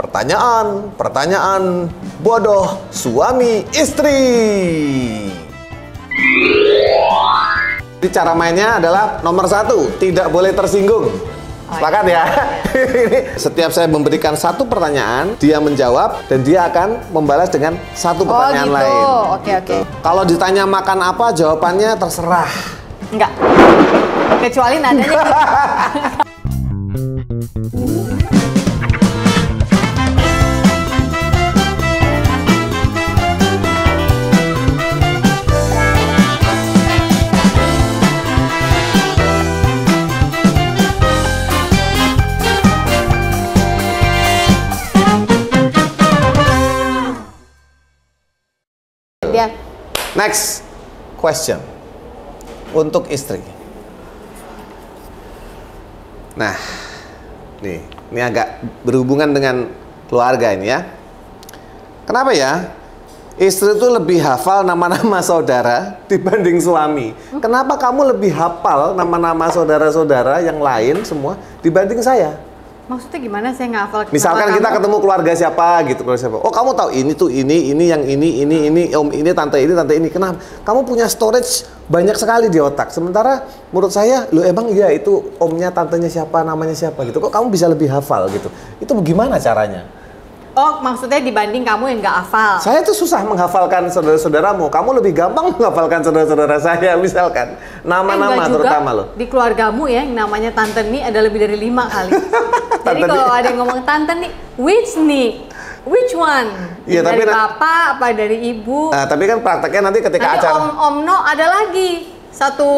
pertanyaan bodoh suami istri. Jadi cara mainnya adalah nomor 1, tidak boleh tersinggung. Sepakat ya? Setiap saya memberikan satu pertanyaan, dia menjawab dan dia akan membalas dengan satu pertanyaan lain. Oke. Kalau ditanya makan apa, jawabannya terserah. Enggak. Kecuali nadanya gitu. Next question untuk istri. Nah, ini agak berhubungan dengan keluarga ini ya. Kenapa ya? Istri itu lebih hafal nama-nama saudara dibanding suami. Kenapa kamu lebih hafal nama-nama saudara-saudara yang lain semua dibanding saya? Maksudnya gimana? Saya nggak hafal. Misalkan kita ketemu keluarga siapa gitu, keluarga siapa. Oh, kamu tahu ini tuh ini yang ini, om ini, tante ini. Kenapa? Kamu punya storage banyak sekali di otak. Sementara menurut saya, lo emang iya itu omnya, tantenya siapa, namanya siapa gitu. Kok kamu bisa lebih hafal gitu? Itu bagaimana caranya? Oh, maksudnya dibanding kamu yang nggak hafal. Saya tuh susah menghafalkan saudara-saudaramu. Kamu lebih gampang menghafalkan saudara-saudara saya, misalkan. Nama-nama terutama loh. Di keluargamu ya, yang namanya Tante Ni ada lebih dari 5 kali. Jadi kalau ada yang ngomong Tante Ni, which Ni? Which one? Ya, dari bapak, apa dari ibu? Nah, tapi kan prakteknya nanti ketika nanti acara. Om No ada lagi. Satu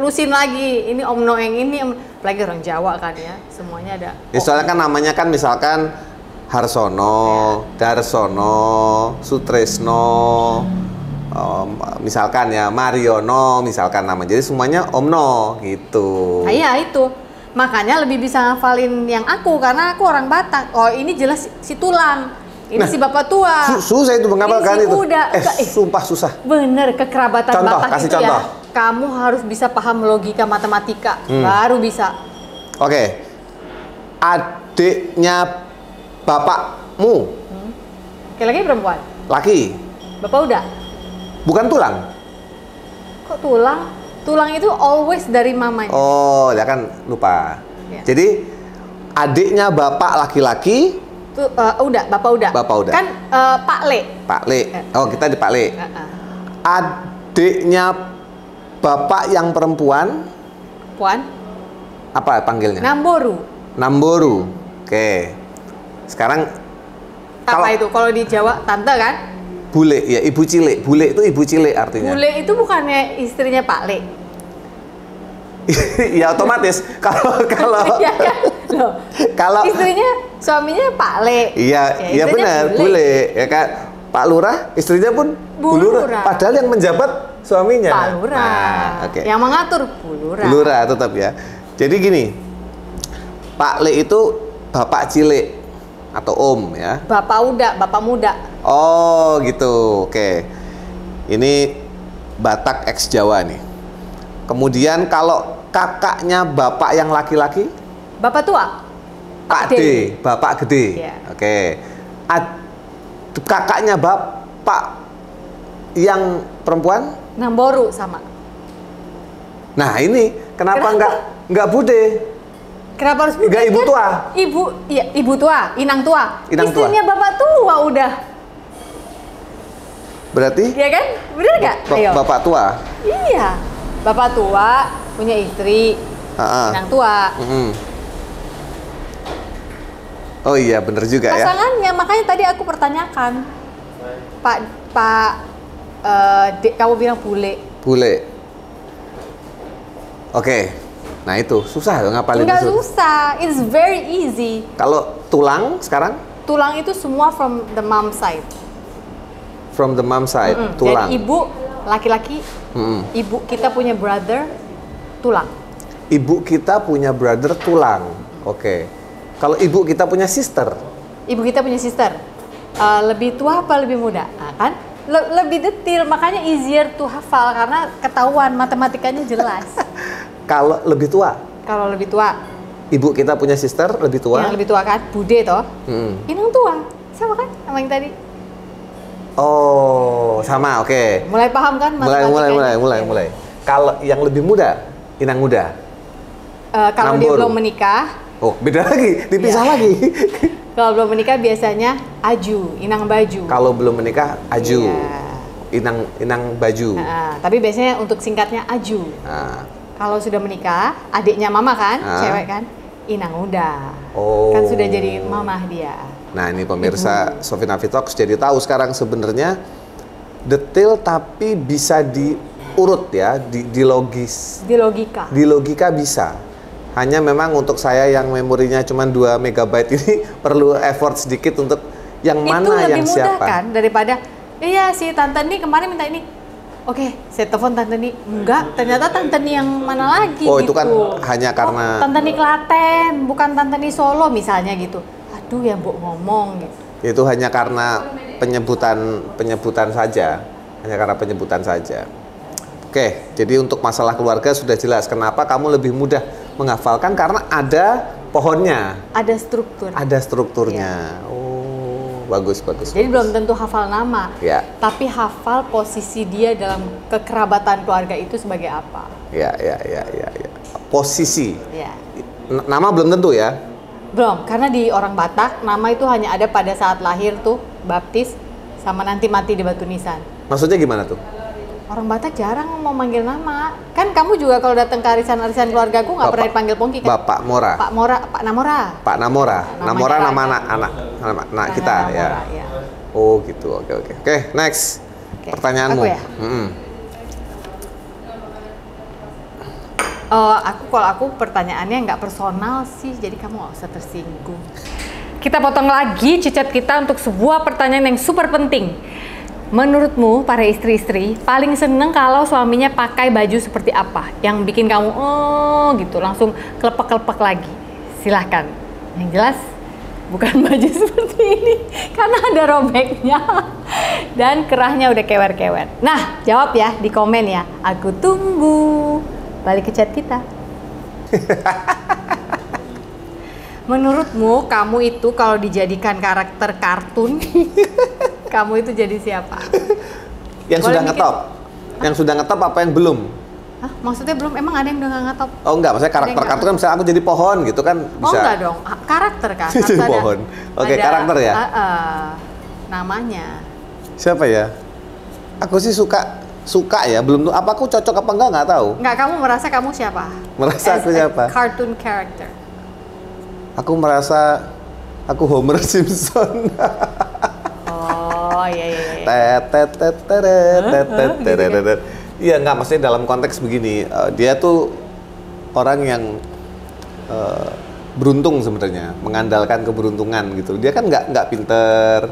lusin lagi. Ini Om No yang ini. Apalagi orang Jawa kan ya. Semuanya ada. Ya, soalnya kan namanya kan misalkan Harsono, Darsono, Sutresno, misalkan ya Mariono, misalkan nama. Jadi semuanya Omno gitu. Nah, iya itu. Makanya lebih bisa ngafalin yang aku karena aku orang Batak. Oh, ini jelas si Tulang. Ini si Bapak Tua. Susah itu menghafalkan itu. Sumpah susah. Bener, kekerabatan contoh, Batak kasih itu contoh. Ya. Kamu harus bisa paham logika matematika, baru bisa. Oke. Adiknya bapakmu. Laki-laki perempuan? Laki. Bapak udah? Bukan Tulang. Kok Tulang? Tulang itu always dari mamanya. Oh, ya kan lupa. Ya. Jadi adiknya bapak laki-laki. Udah, bapak udah. Bapak udah. Kan Pak Le. Pak Le. Oh, kita di Pak Le. Adiknya bapak yang perempuan. Puan? Apa panggilnya? Namboru. Namboru. Oke. Sekarang apa itu? Kalau di Jawa tante kan? Bule, ya ibu cilik. Bule itu ibu cilik artinya. Bule itu bukannya istrinya Pak Le? Ya otomatis kalau iya kan? Loh, kalau istrinya suaminya Pak Le. Iya, iya benar, Bule. Ya kan? Pak Lurah, istrinya pun Bu Lurah. Padahal yang menjabat suaminya Pak Lurah. Nah, okay. Yang mengatur Bu Lurah. Lurah tetap ya. Jadi gini, Pak Le itu bapak cilik atau om ya. Bapak muda. Oh gitu, oke. Ini Batak X Jawa nih. Kemudian kalau kakaknya bapak yang laki-laki? Bapak tua. Pak D, bapak gede. Yeah. Oke. Kakaknya bapak yang perempuan? Namboru sama. Nah ini kenapa nggak bude? Kenapa harus bude? Nggak ibu tua? Ibu tua, inang tua. Istrinya bapak tua udah. Berarti? Iya kan? Bener nggak? Bapak tua? Iya. Bapak tua punya istri, inang tua. Oh iya, bener juga ya. Pasangannya, makanya tadi aku pertanyakan. Kamu bilang bule. Bule. Oke. Nah itu, susah loh ngapalin itu. Enggak susah, it's very easy. Kalau tulang sekarang? Tulang itu semua from the mom side. From the mom side, tulang. Jadi ibu, laki-laki, ibu kita punya brother, tulang. Ibu kita punya brother, tulang. Oke. Kalau ibu kita punya sister? Ibu kita punya sister. Lebih tua apa lebih muda? Nah, kan? Lebih detail, makanya easier to hafal karena ketahuan matematikanya jelas. Kalau lebih tua? Kalau lebih tua, ibu kita punya sister lebih tua. Yang lebih tua kan, bude toh. Inang tua, sama kan sama yang tadi. Oh, sama, oke. Mulai paham kan Mulai. Kalau yang lebih muda, inang muda. Kalau dia belum menikah. Oh, beda lagi, dipisah lagi. Kalau belum menikah biasanya aju, inang baju. Kalau belum menikah, aju. Iya. Inang baju. Tapi biasanya untuk singkatnya aju. Kalau sudah menikah, adiknya mama kan, cewek kan, inang muda. Oh. Kan sudah jadi mamah dia. Nah, ini pemirsa Sofina Vitox jadi tahu sekarang sebenarnya detail tapi bisa diurut ya, di logis. Di logika. Di logika bisa. Hanya memang untuk saya yang memorinya cuma 2 MB ini perlu effort sedikit untuk yang mana yang siapa. Itu lebih mudah kan daripada iya si tante ini kemarin minta ini. Oke, saya telepon tante ini. Enggak, ternyata tante ini yang mana lagi gitu. Oh, itu kan hanya karena tante ini Klaten, bukan tante ini Solo misalnya gitu. Aduh, ya Mbok ngomong gitu. Itu hanya karena penyebutan saja. Hanya karena penyebutan saja. Oke, jadi untuk masalah keluarga sudah jelas. Kenapa kamu lebih mudah menghafalkan? Karena ada pohonnya. Ada struktur. Ada strukturnya. Ya. Oh, bagus. Jadi belum tentu hafal nama. Ya. Tapi hafal posisi dia dalam kekerabatan keluarga itu sebagai apa. Ya. Posisi. Ya. Nama belum tentu ya? Belum, karena di orang Batak nama itu hanya ada pada saat lahir tuh, baptis, sama nanti mati di batu nisan. Maksudnya gimana tuh? Orang Batak jarang mau manggil nama. Kan kamu juga kalau datang ke arisan-arisan keluarga aku nggak pernah dipanggil Pongki kan? Bapak Mora. Pak Namora. Pak Namora. Namora nama anak kita ya. Oh gitu. Oke, next. Pertanyaanmu. Aku ya? Kalau aku pertanyaannya nggak personal sih, jadi kamu nggak usah tersinggung. Kita potong lagi cicet kita untuk sebuah pertanyaan yang super penting. Menurutmu para istri-istri paling seneng kalau suaminya pakai baju seperti apa? Yang bikin kamu gitu langsung kelepek-kelepek lagi. Silahkan. Yang jelas bukan baju seperti ini karena ada robeknya dan kerahnya udah kewer-kewer. Nah, jawab ya di komen ya. Aku tunggu. Balik ke chat kita. Menurutmu kamu itu kalau dijadikan karakter kartun kamu itu jadi siapa? Yang sudah ngetop. Yang sudah ngetop apa yang belum? Hah? Maksudnya belum? Emang ada yang udah nggak ngetop? Oh enggak, maksudnya karakter kartun kan misalnya aku jadi pohon gitu kan bisa. Oh enggak dong, karakter kan? Jadi pohon. Oke, karakter ya? Namanya. Siapa ya? Aku sih suka ya, belum apa aku cocok apa nggak tahu. Enggak, kamu merasa kamu siapa? Merasa aku siapa? Cartoon character. Aku merasa aku Homer Simpson. Oh iya. Iya nggak, maksudnya dalam konteks begini, dia tuh orang yang beruntung sebenarnya, mengandalkan keberuntungan gitu. Dia kan nggak pinter,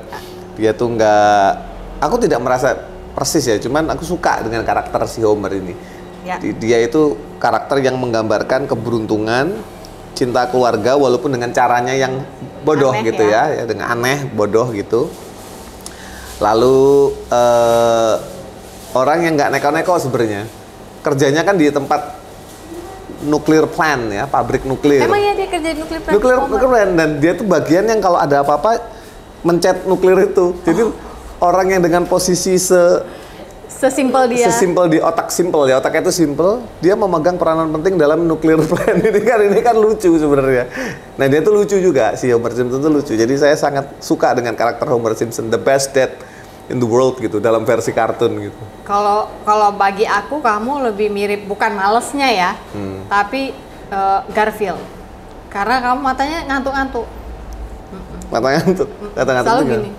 dia tuh nggak. Aku tidak merasa persis ya, cuman aku suka dengan karakter si Homer ini. Ya. Dia itu karakter yang menggambarkan keberuntungan, cinta keluarga walaupun dengan caranya yang bodoh aneh, gitu ya, dengan aneh, bodoh gitu. Lalu orang yang nggak neko-neko sebenarnya, kerjanya kan di tempat nuklir plant ya, pabrik nuklir. Emang ya dia kerja di nuklir plant? Nuklir plant, dan dia tuh bagian yang kalau ada apa-apa mencet nuklir itu. Jadi orang yang dengan posisi sesimpel dia. Sesimpel di otak simpel ya, otaknya itu simpel, dia memegang peranan penting dalam nuklir plant ini kan lucu sebenarnya. Nah, dia tuh lucu juga, si Homer Simpson tuh lucu. Jadi saya sangat suka dengan karakter Homer Simpson, the best dad in the world gitu dalam versi kartun gitu. Kalau bagi aku kamu lebih mirip, bukan malesnya ya, tapi Garfield. Karena kamu matanya ngantuk-ngantuk. Matanya ngantuk. Selalu gini.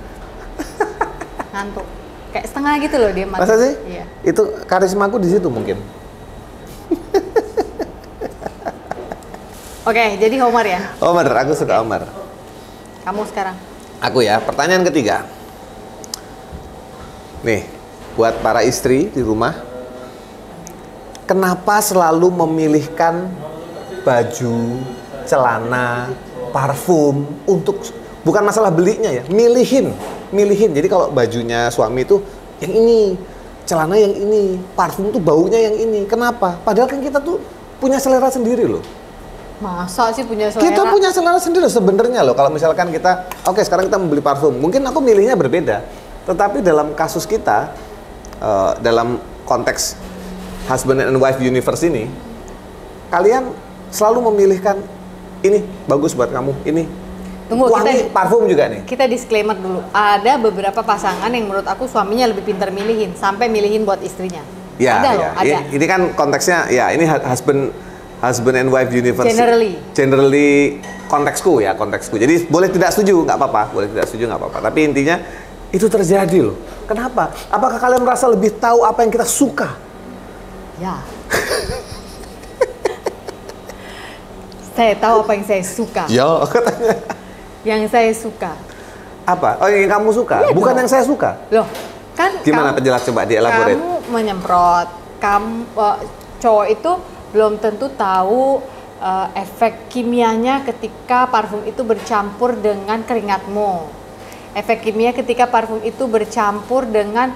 Ngantuk. Kayak setengah gitu loh dia mata. Masa sih? Iya. Itu karismaku di situ mungkin. Oke, jadi Homer ya? Homer, aku suka Homer. Kamu sekarang? Aku ya, pertanyaan ketiga. Nih, buat para istri di rumah, kenapa selalu memilihkan baju, celana, parfum untuk, bukan masalah belinya ya, milihin. Jadi kalau bajunya suami itu yang ini, celana yang ini, parfum tuh baunya yang ini. Kenapa? Padahal kan kita tuh punya selera sendiri loh. Masa sih punya selera? Kita punya selera sendiri sebenarnya loh. Kalau misalkan kita, oke sekarang kita membeli parfum, mungkin aku milihnya berbeda. Tetapi dalam kasus kita, dalam konteks husband and wife universe ini, kalian selalu memilihkan ini bagus buat kamu, ini Tunggu, wangi parfum juga nih. Kita disclaimer dulu. Ada beberapa pasangan yang menurut aku suaminya lebih pintar milihin, sampai milihin buat istrinya. Ya, ada ya. loh, ada. Ini kan konteksnya, ya ini husband and wife universe. Generally konteksku. Jadi boleh tidak setuju, nggak apa-apa. Tapi intinya itu terjadi loh. Kenapa? Apakah kalian merasa lebih tahu apa yang kita suka? Ya. Saya tahu apa yang saya suka. Yo, katanya. Yang saya suka. Apa? Oh, yang kamu suka? Iya Bukan dong. yang saya suka. Loh, kan Gimana penjelas coba dielaborate? Kamu menyemprot, cowok itu belum tentu tahu efek kimianya ketika parfum itu bercampur dengan keringatmu. Efek kimia ketika parfum itu bercampur dengan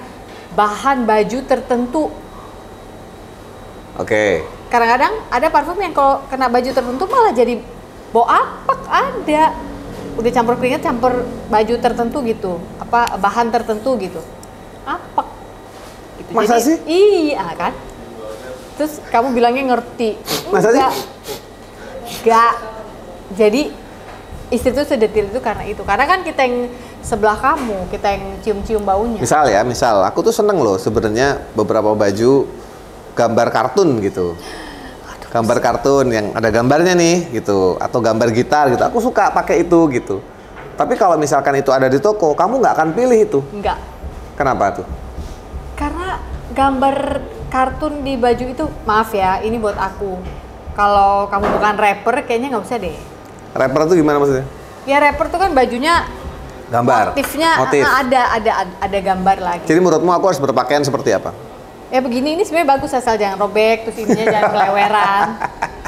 bahan baju tertentu. Oke. Kadang-kadang ada parfum yang kalau kena baju tertentu malah jadi bau apak, ada. Udah campur keringat, campur baju tertentu gitu. Apa bahan tertentu gitu. Apak. Gitu. Masa sih? Iya kan? Terus kamu bilangnya ngerti. Masa sih? Enggak. Jadi istri itu sedetil itu karena itu. Karena kan kita yang sebelah kamu, kita yang cium-cium baunya. Misal aku tuh seneng loh sebenarnya beberapa baju gambar kartun gitu. Gambar kartun yang ada gambarnya nih gitu, atau gambar gitar gitu. Aku suka pakai itu gitu. Tapi kalau misalkan itu ada di toko, kamu nggak akan pilih itu. Enggak. Kenapa tuh? Karena gambar kartun di baju itu, maaf ya, ini buat aku. Kalau kamu bukan rapper, kayaknya nggak usah deh. Rapper tuh gimana maksudnya? Ya rapper tuh kan bajunya Gambar. motifnya Motif. ada gambar lagi. Jadi menurutmu aku harus berpakaian seperti apa? Ya begini, ini sebenarnya bagus asal jangan robek, terus ininya jangan keleweran.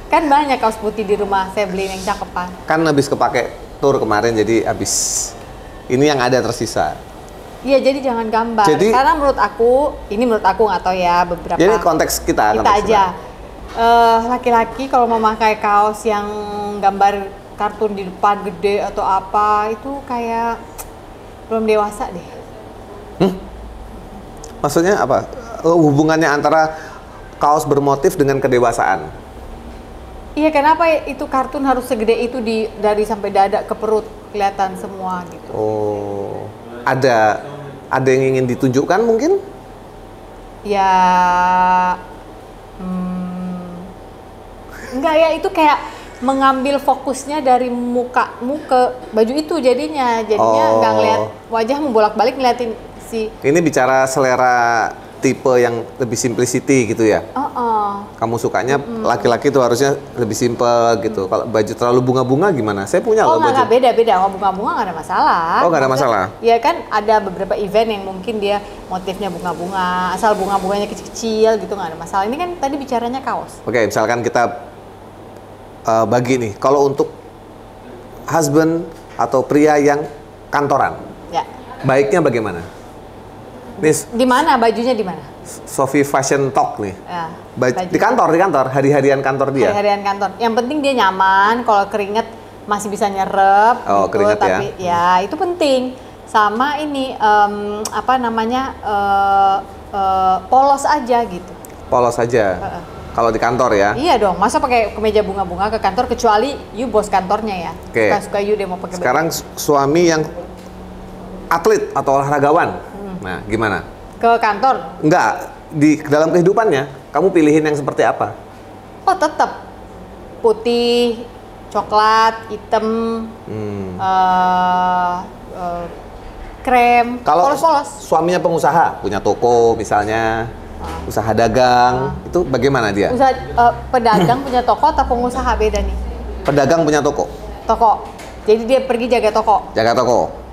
Kan banyak kaos putih di rumah, saya beliin yang cakepan. Kan habis kepake tour kemarin jadi habis. Ini yang ada tersisa. Iya, jadi jangan gambar. Jadi- Karena menurut aku nggak tahu ya beberapa. Jadi konteks kita. Kita konteks aja. Laki-laki kalau mau pakai kaos yang gambar kartun di depan gede atau apa, itu kayak belum dewasa deh. Maksudnya apa? Hubungannya antara kaos bermotif dengan kedewasaan. Iya, kenapa itu kartun harus segede itu dari sampai dada ke perut kelihatan semua gitu. Oh, ada yang ingin ditunjukkan mungkin? Ya, enggak ya, itu kayak mengambil fokusnya dari mukamu ke baju itu jadinya nggak ngeliat wajahmu, bolak-balik ngeliatin si. Ini bicara selera tipe yang lebih simplicity gitu ya? Kamu sukanya laki-laki tuh harusnya lebih simple gitu. Kalau baju terlalu bunga-bunga gimana? Saya punya loh baju. Nggak, beda-beda. Kalau bunga-bunga nggak ada masalah. Oh, nggak ada masalah? Ya kan ada beberapa event yang mungkin dia motifnya bunga-bunga, asal bunga-bunganya kecil-kecil gitu nggak ada masalah. Ini kan tadi bicaranya kaos. Oke, misalkan kita bagi nih, kalau untuk husband atau pria yang kantoran, Ya. baiknya bagaimana? Nih, Di mana bajunya di mana? Sophie Fashion Talk nih. Ya, Di kantor, hari-harian kantor dia. Hari-harian kantor. Yang penting dia nyaman, kalau keringet masih bisa nyerep Oh, gitu, keringet tapi ya itu penting. Sama ini polos aja gitu. Polos aja. Kalau di kantor ya. Iya dong, masa pakai kemeja bunga-bunga ke kantor kecuali you bos kantornya ya. Oke. Suka-suka you deh mau pakai baju. Sekarang suami yang atlet atau olahragawan. Nah, gimana? Ke kantor. Enggak, di dalam kehidupannya kamu pilihin yang seperti apa? Oh, tetap putih, coklat, hitam, krem, Kalau polos-polos. suaminya pengusaha, punya toko misalnya, usaha dagang, itu bagaimana dia? Usaha pedagang punya toko atau pengusaha beda nih? Pedagang punya toko, Toko. Jadi dia pergi jaga toko. jaga toko.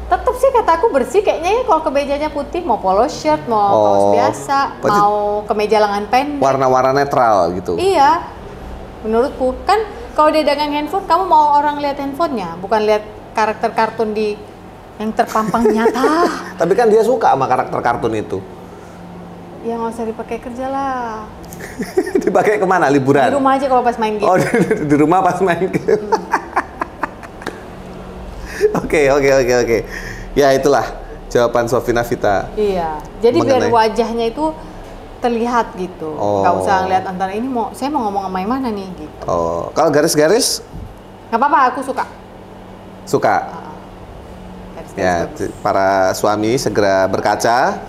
Tetap sih kataku bersih kayaknya ya kalau kemejanya putih, mau polo shirt, mau kaos biasa, berarti mau kemeja lengan pendek. warna-warna netral gitu. Iya. Menurutku kan kalau dia dagang handphone, kamu mau orang lihat handphonenya, bukan lihat karakter kartun yang terpampang nyata. Tapi kan dia suka sama karakter kartun itu. Ya nggak usah dipakai kerja lah. Dipakai kemana? Liburan? Di rumah aja kalau pas main game. Oh, di rumah pas main game. Oke. Ya itulah jawaban Sofina Vita. Iya. Jadi biar Mengenai- wajahnya itu terlihat gitu. Oh. Nggak usah lihat antara ini saya mau ngomong sama yang mana nih gitu. Oh, kalau garis-garis Nggak apa-apa, aku suka. suka. Garis-garis Ya, bagus. para suami segera berkaca,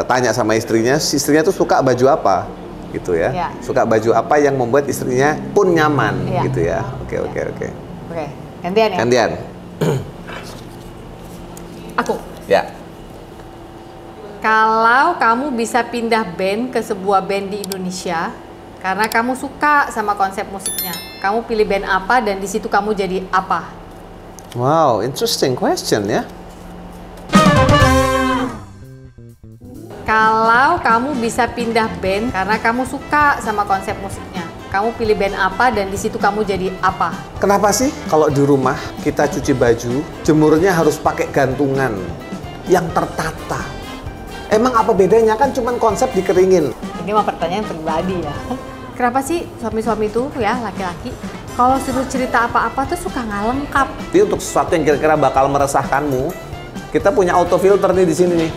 tanya sama istrinya tuh suka baju apa, gitu ya. Ya. Suka baju apa yang membuat istrinya pun nyaman, Ya. gitu ya. Oke. Oke, gantian ya. Gantian. Aku. Ya. Kalau kamu bisa pindah band ke sebuah band di Indonesia karena kamu suka sama konsep musiknya, kamu pilih band apa dan di situ kamu jadi apa? Wow, interesting question ya. Kalau kamu bisa pindah band karena kamu suka sama konsep musiknya, kamu pilih band apa dan di situ kamu jadi apa? Kenapa sih kalau di rumah kita cuci baju, jemurnya harus pakai gantungan yang tertata? Emang apa bedanya? Kan cuman konsep dikeringin. Ini mah pertanyaan pribadi ya. Kenapa sih suami-suami itu ya laki-laki kalau suruh cerita apa-apa tuh suka nggak lengkap? Jadi untuk sesuatu yang kira-kira bakal meresahkanmu, kita punya auto filter nih di sini nih.